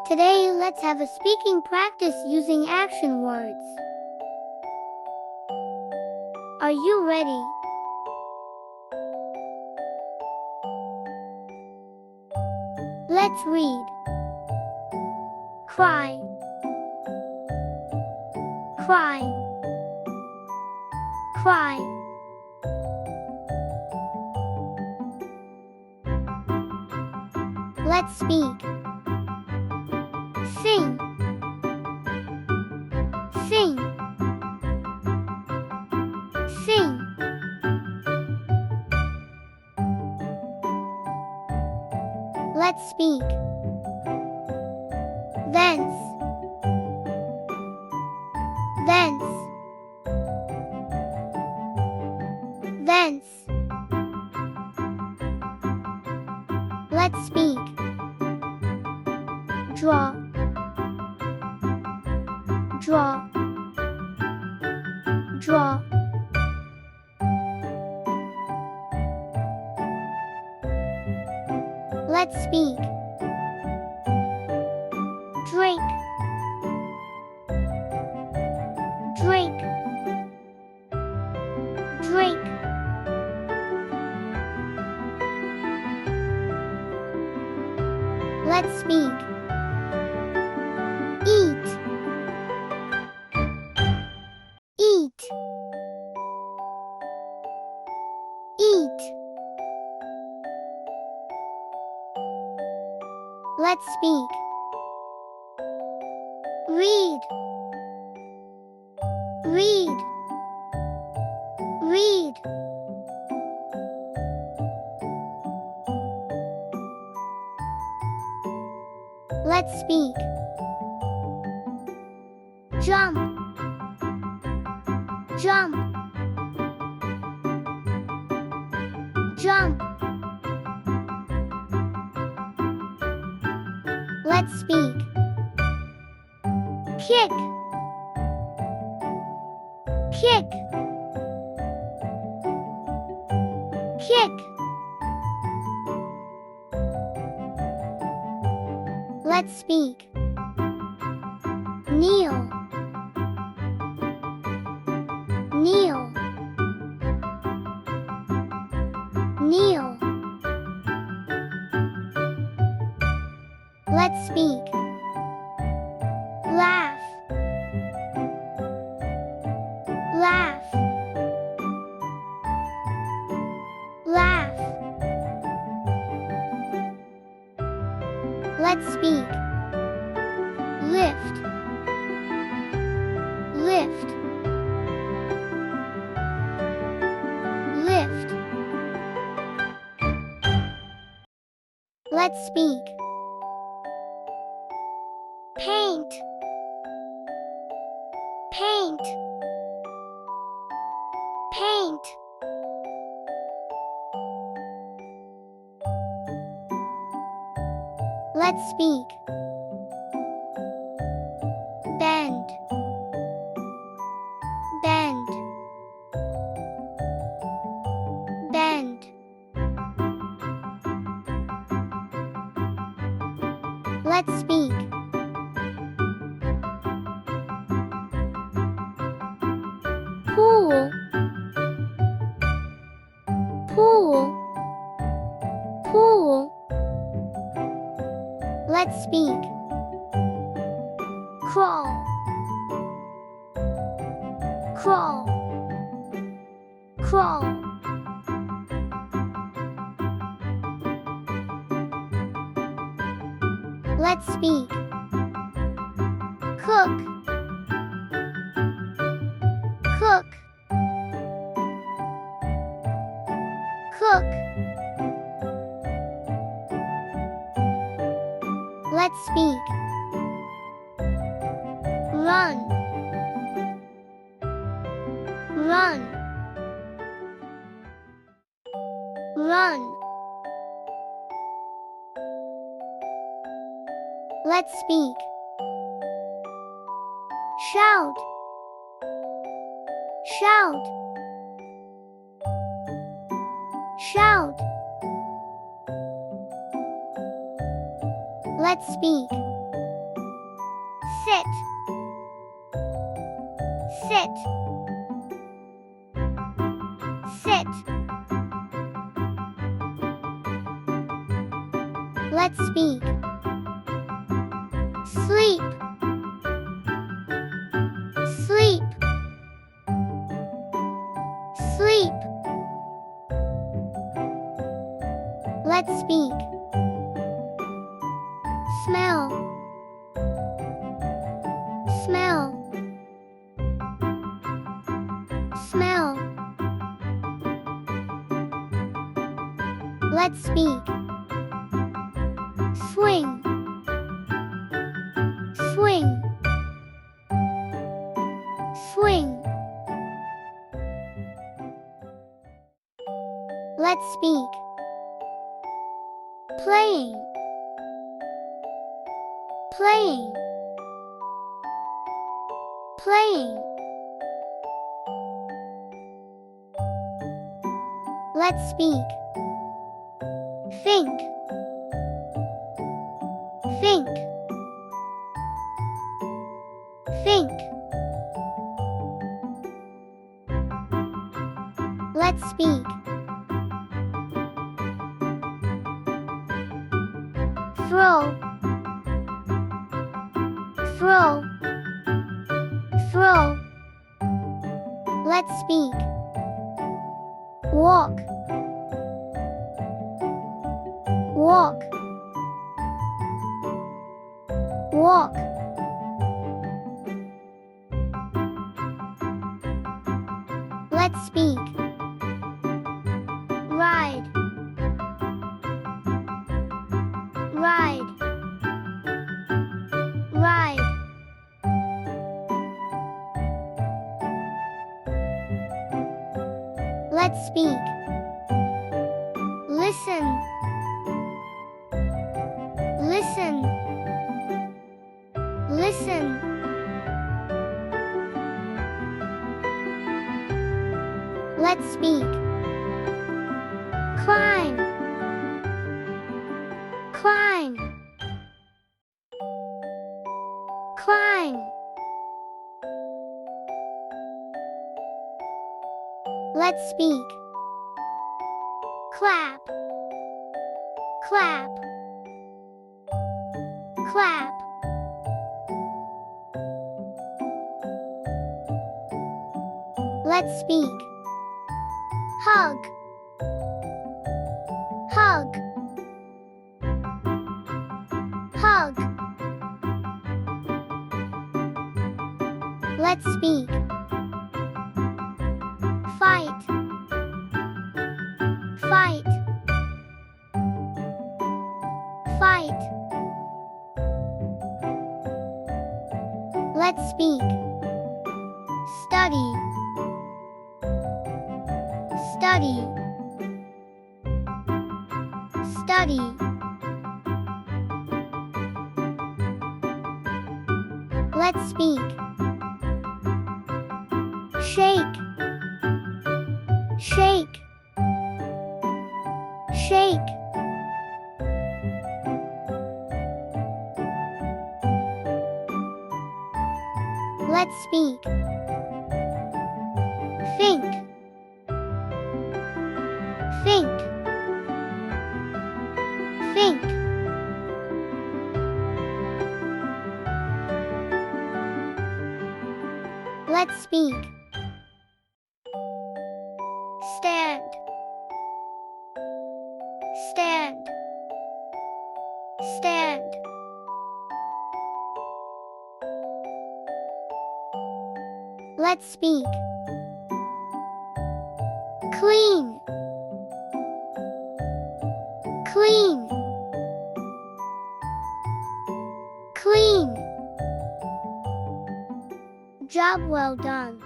Today, let's have a speaking practice using action words. Are you ready? Let's read. Cry, cry, cry. Let's speak. Sing, sing, sing. Let's speak. Thence, thence, thence. Let's speak. Draw, draw, draw. Let's speak. Drink, drink, drink. Let's speak. Eat, eat, eat. Let's speak. Read, read, read. Let's speak. Jump, jump, jump. Let's speak. Kick, kick, kick. Let's speak. Kneel, kneel, kneel. Let's speak. Laugh, laugh, laugh. Let's speak. Lift, lift, lift. Let's speak. Paint, paint, paint. Let's speak. Bend, bend, bend. Let's speak. Pool, pool, pool. Let's speak. Crawl, crawl, crawl. Let's speak. Cook, cook, cook. Let's speak. Run, run, run. Let's speak. Shout, shout, shout. Let's speak. Sit. Sit. Sit. Let's speak. Sleep. Sleep. Sleep. Let's speak. Smell. Smell. Smell. Let's speak. Swing. Swing. Swing. Let's speak. Playing. Playing. Playing. Let's speak. Think. Think. Think. Let's speak. Throw. Throw. Throw. Let's speak. Walk. Walk. Walk. Let's speak. Ride. Ride. Ride. Let's speak. Listen. Listen. Listen. Let's speak. Climb. Climb. Climb. Let's speak. Clap. Clap. Clap. Let's speak. Hug. Hug. Hug. Let's speak. Fight. Fight. Fight. Let's speak. Study. Study. Study. Let's speak. Shake. Shake. Shake. Let's speak. Think. Think. Think. Let's speak. Stand. Stand. Stand. Let's speak. Clean. Clean. Clean. Job well done.